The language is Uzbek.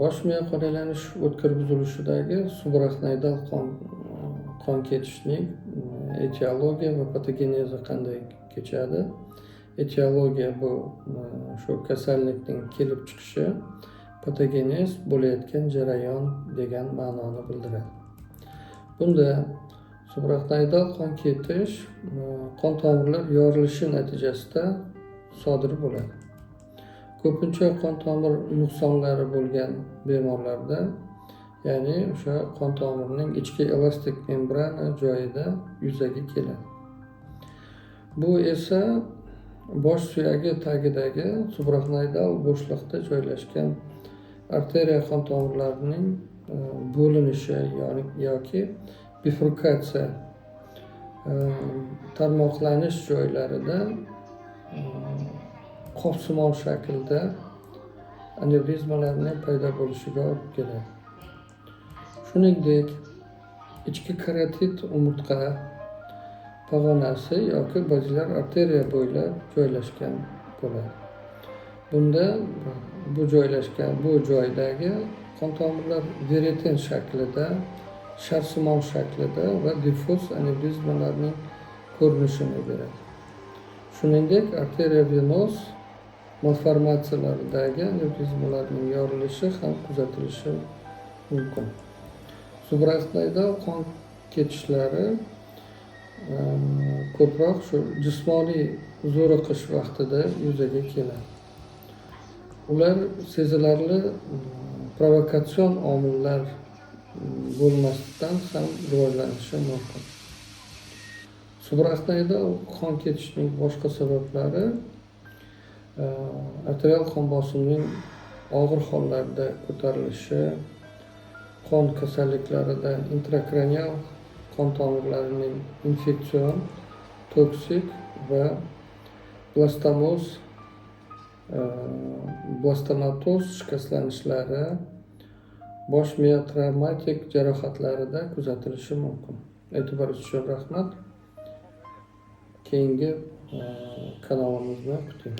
Bosh miya qon aylanish o'tkir buzilishidagi subarachnoidal qon ketishning etiologiya va patogenezi qanday kechadi? Etiologiya bu shu kasallikning kelib chiqishi, patogenez bo'layotgan jarayon degan ma'noni bildiradi. Bunda subarachnoidal qon ketish qon tomirlar yorilishi natijasida sodir bo'ladi. Ko'pincha qon tomir nuqsonlari bo'lgan bemorlarda, ya'ni o'sha qon tomirining ichki elastik membrana joyida yuzaga keladi. Bu esa bosh suyagi tagidagi subarachnoidal bo'shliqda joylashgan arteriya qon tomirlarining bo'linishi yoki bifurkatsiya tarmoqlanish joylarida qopsimon shaklda anevrizmalarning paydo bo'lishiga olib keladi. Shuningdek, ichki karotid umurtqa pog'onasi yoki bazilar arteriya bo'ylab joylashgan bo'ladi. Bunda bu joydagi qon tomirlar veretin shaklida, sharsimon shaklida va diffuz anevrizmalarning ko'rinishini beradi. Shuningdek, arteriya venoz malformatsiyalaridagi anevrizmalarning yorilishi ham kuzatilishi mumkin. Subarachnoidal qon ketishlari ko'proq shu jismoniy zo'riqish vaqtida yuzaga keladi. Ular sezilarli provokatsion omillar bo'lmasdan ham rivojlanishi mumkin. Subarachnoidal qon ketishining boshqa sabablari arterial qon bosimining og'ir hollarda ko'tarilishi, qon kasalliklarida intrakranial qon tomirlarining infeksion, toksik va blastomatoz shikastlanishlari, bosh miya travmatik jarohatlarida kuzatilishi mumkin. E'tiboringiz uchun rahmat. Keyingi kanalimizni kuting.